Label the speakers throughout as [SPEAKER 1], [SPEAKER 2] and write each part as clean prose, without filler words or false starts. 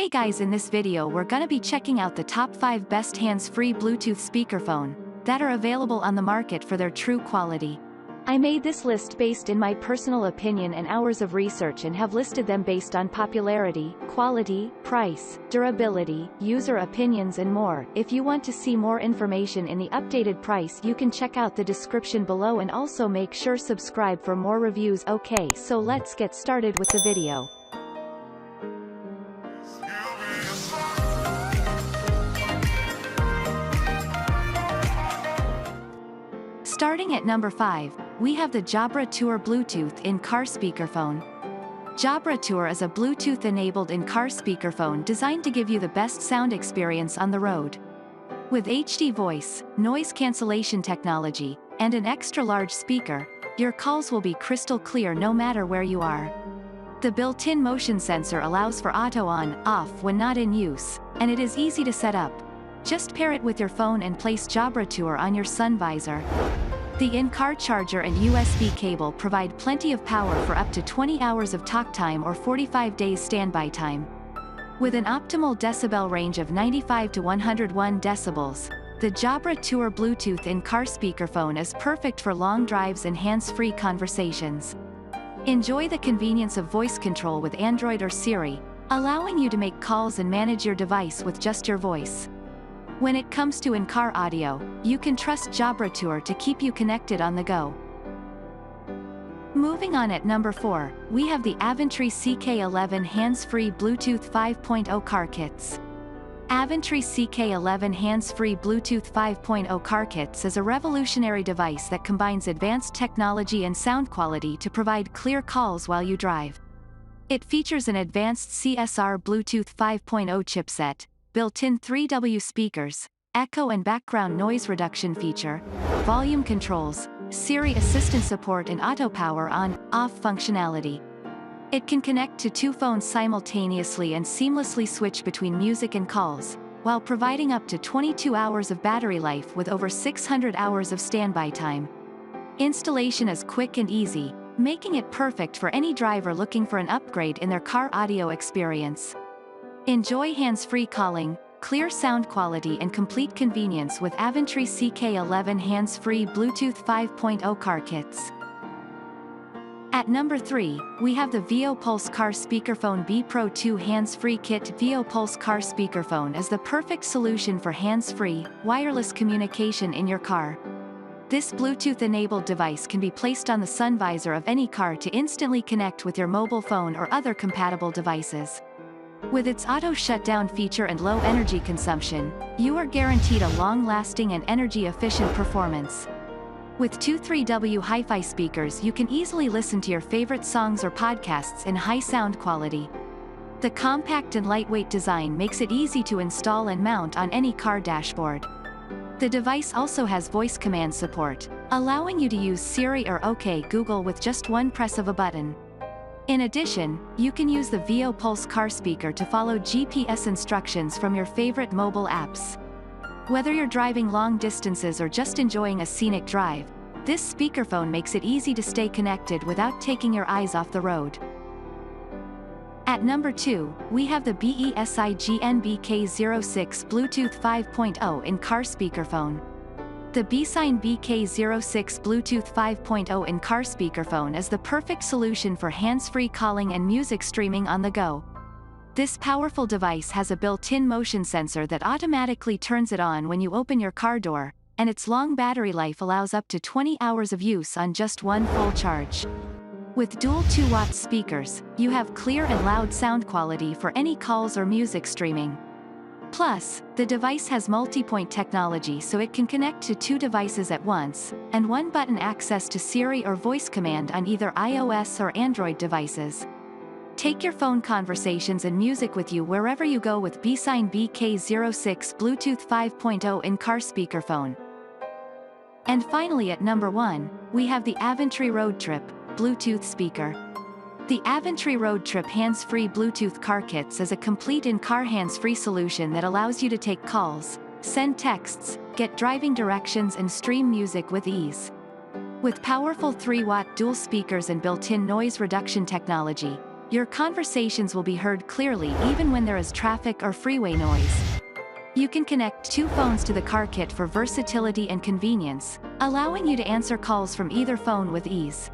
[SPEAKER 1] Hey guys, in this video we're gonna be checking out the top 5 best hands-free Bluetooth speakerphone that are available on the market for their true quality. I made this list based in my personal opinion and hours of research and have listed them based on popularity, quality, price, durability, user opinions and more. If you want to see more information in the updated price, you can check out the description below and also make sure subscribe for more reviews. Okay, so let's get started with the video. Starting at number 5, we have the Jabra Tour Bluetooth in-car speakerphone. Jabra Tour is a Bluetooth-enabled in-car speakerphone designed to give you the best sound experience on the road. With HD voice, noise cancellation technology, and an extra-large speaker, your calls will be crystal clear no matter where you are. The built-in motion sensor allows for auto on/off when not in use, and it is easy to set up. Just pair it with your phone and place Jabra Tour on your sun visor. The in-car charger and USB cable provide plenty of power for up to 20 hours of talk time or 45 days standby time. With an optimal decibel range of 95 to 101 decibels, the Jabra Tour Bluetooth in-car speakerphone is perfect for long drives and hands-free conversations. Enjoy the convenience of voice control with Android or Siri, allowing you to make calls and manage your device with just your voice. When it comes to in-car audio, you can trust Jabra Tour to keep you connected on the go. Moving on at number 4, we have the Aventry CK11 Hands-Free Bluetooth 5.0 Car Kits. Aventry CK11 Hands-Free Bluetooth 5.0 Car Kits is a revolutionary device that combines advanced technology and sound quality to provide clear calls while you drive. It features an advanced CSR Bluetooth 5.0 chipset, built-in 3W speakers, echo and background noise reduction feature, volume controls, Siri assistant support and auto power on/off functionality. It can connect to 2 phones simultaneously and seamlessly switch between music and calls, while providing up to 22 hours of battery life with over 600 hours of standby time. Installation is quick and easy, making it perfect for any driver looking for an upgrade in their car audio experience. Enjoy hands-free calling, clear sound quality and complete convenience with Aventry CK11 Hands-Free Bluetooth 5.0 Car Kits. At number 3, we have the VO Pulse Car Speakerphone B Pro 2 Hands-Free Kit. VO Pulse Car Speakerphone is the perfect solution for hands-free, wireless communication in your car. This Bluetooth-enabled device can be placed on the sun visor of any car to instantly connect with your mobile phone or other compatible devices. With its auto shutdown feature and low energy consumption, you are guaranteed a long-lasting and energy-efficient performance. With 2 3W hi-fi speakers, you can easily listen to your favorite songs or podcasts in high sound quality. The compact and lightweight design makes it easy to install and mount on any car dashboard. The device also has voice command support, allowing you to use Siri or OK Google with just one press of a button. In addition, you can use the VO Pulse car speaker to follow GPS instructions from your favorite mobile apps. Whether you're driving long distances or just enjoying a scenic drive, this speakerphone makes it easy to stay connected without taking your eyes off the road. At number 2, we have the BESIGN BK06 Bluetooth 5.0 in-car speakerphone. The BESIGN BK06 Bluetooth 5.0 in-car speakerphone is the perfect solution for hands-free calling and music streaming on the go. This powerful device has a built-in motion sensor that automatically turns it on when you open your car door, and its long battery life allows up to 20 hours of use on just one full charge. With dual 2-watt speakers, you have clear and loud sound quality for any calls or music streaming. Plus, the device has multi-point technology so it can connect to 2 devices at once, and 1-button access to Siri or voice command on either iOS or Android devices. Take your phone conversations and music with you wherever you go with BESIGN BK06 Bluetooth 5.0 in-car speakerphone. And finally at number 1, we have the Aventry Roadtrip Bluetooth speaker. The Aventry Roadtrip Hands-Free Bluetooth Car Kits is a complete in-car hands-free solution that allows you to take calls, send texts, get driving directions and stream music with ease. With powerful 3-watt dual speakers and built-in noise reduction technology, Your conversations will be heard clearly even when there is traffic or freeway noise. You can connect 2 phones to the car kit for versatility and convenience, allowing you to answer calls from either phone with ease.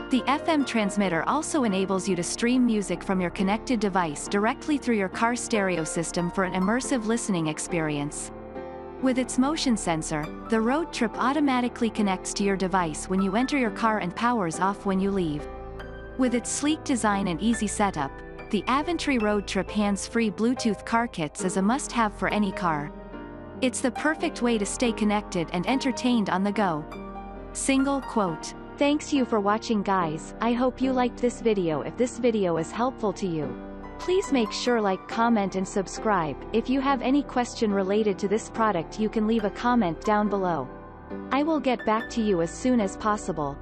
[SPEAKER 1] The FM transmitter also enables you to stream music from your connected device directly through your car stereo system for an immersive listening experience. With its motion sensor, the Roadtrip automatically connects to your device when you enter your car and powers off when you leave. With its sleek design and easy setup, the Aventry Roadtrip hands-free Bluetooth car kits is a must-have for any car. It's the perfect way to stay connected and entertained on the go. Single quote. Thanks you for watching, guys. I hope you liked this video. If this video is helpful to you, please make sure like, comment and subscribe. If you have any question related to this product, you can leave a comment down below. I will get back to you as soon as possible.